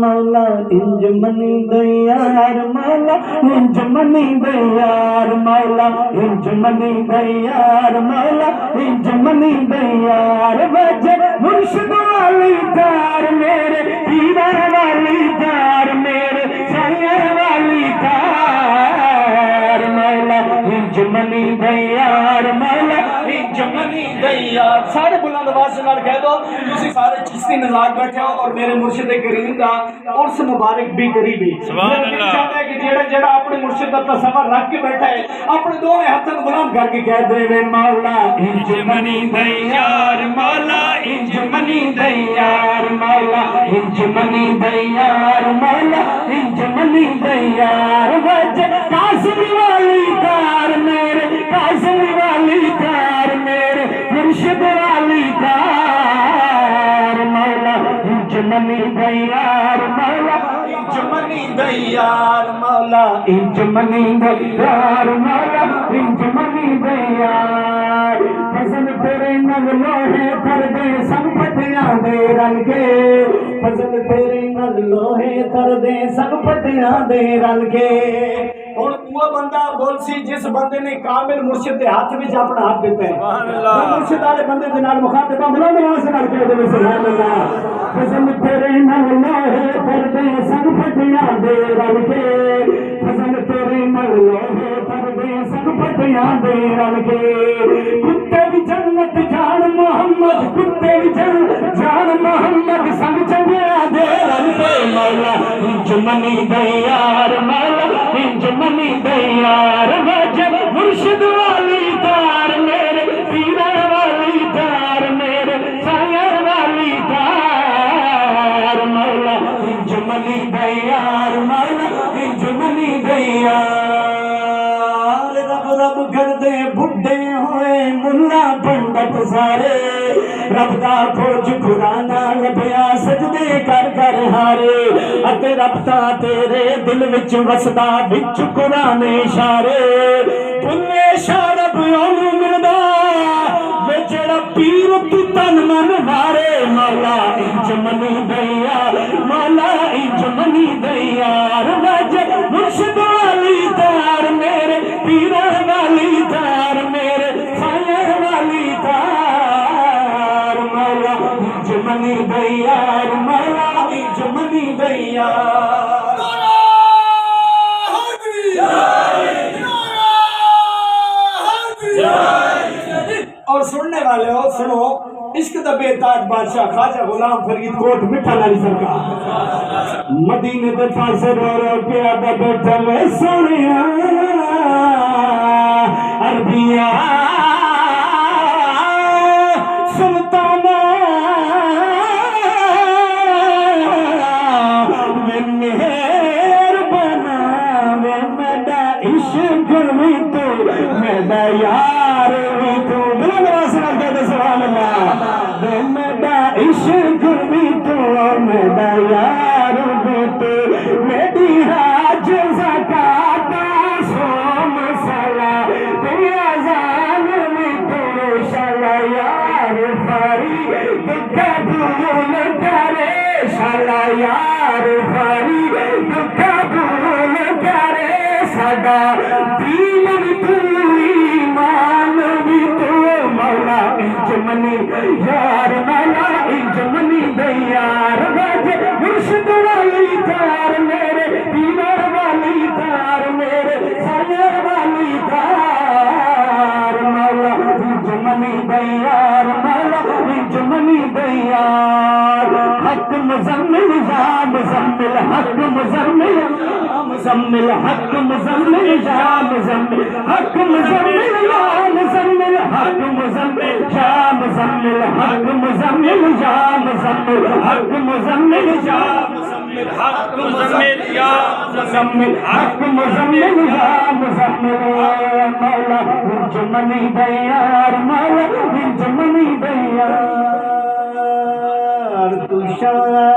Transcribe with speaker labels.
Speaker 1: مولا انج منی دیار مولا انج منی دیار مولا انج منی دیار مولا انج منی دیار وجہ مرشد والی دار میرے پیرا والی دار میرے سایہ والی دار مولا انج منی دیار مولا انج منی دیار. سارے بلند آواز سے کہہ دو تسی سارے چشتی نظار بیٹھے ہو اور میرے مرشد کریم دا عرس مبارک بھی قریبی.
Speaker 2: سبحان اللہ.
Speaker 1: چاہتا ہے کہ جیڑا اپنے مرشد کا تصور رکھ کے بیٹھا ہے اپنے دونوں ہاتھوں بلند کر کے کہہ دے وے مولا انج منی دیار مولا انج منی دیار مولا انج منی دیار مولا انج منی دیار وجہ قاسم والی دار میرے قاسم والی دار میرے مرشد والی دار مولا انج منی دیار مولا انج منی دیار مولا انج منی دیار مولا انج منی دیار. فضل تیرے نال لوہے تردے سب پٹیاں دے رل کے فضل تیرے نال لوہے تردے سب پٹیاں دے رل کے. اور وہ بندہ بول سی جس بندے نے کامل مرشد کے ہاتھ میں اپنا ہاتھ دیتا ہے مرشد والے بندے کے نال مخاطب بلند آواز سے کہہ دے سبحان اللہ. فضل تیرے نال لوہے تردے سب پٹیاں دے رل کے فضل تیرے نال لوہے تردے سب پٹیاں دے رل کے. کتے بھی جنت جان محمد کتے بھی جان محمد سنگ چنگیا دے رل کے مولا انج منی دیار مولا انج منی دیار وجہ مرشد والی دار میرے پیرا والی دار میرے سایہ والی دار مولا انج منی دیار مولا انج منی دیار. رب رب کردے بڈھے ہوئے ملا پنڈت سارے رب دا کھوج قرآن لبیا سجدے کر کر ہارے اتے رب تا تیرے دل وچ وسدا وچ قرآن اشارے بھلے شاہ رب اونوں ملدا وے جڑا پیر تو تن من مارے مولا انج منی دیار مولا انج منی دیار وجہ مرشد والی دار میرے پیرا والی دار میرے سایہ والی دار مولا انج منی دیار مولا انج منی دیار. اور سننے والے ہو سنو عشق دا بے تاج بادشاہ خواجہ غلام فرید کوٹ مٹھا لالی سرکار مدینے دے پاسے رو رو کے آدھا بیٹھا میں سنیا عربیہ سلطانہ میں مہر بنا میں میڈا عشق بھی تو میڈا یار بھی تو بلا بلا سنا کہتے سبحان اللہ میڈا عشق بھی تو میڈا یار بھی تو میری حاج زکاة سوم صلاة تیری اذان بھی تو شالا یار فرید قبول کرے شالا یار فرید قبول کرے سدا دین بھی تو ایمان بھی تو مولا انج منی یار مولا انج منی دیار وجہ مرشد والی دار میرے پیرا والی دار میرے سایہ والی دار مولا انج منی دیار مولا انج منی دیار. حق مزمل یا مزمل حق مزمل یا مزمل حق مزمل یا مزمل حق مزمل یا مزمل حق مزمل یا مزمل حق مزمل یا مزمل حق مزمل یا مزمل
Speaker 2: حق مزمل یا
Speaker 1: مزمل حق مزمل یا مزمل مولا انج منی دیار مولا انج منی دیار. تو شاہ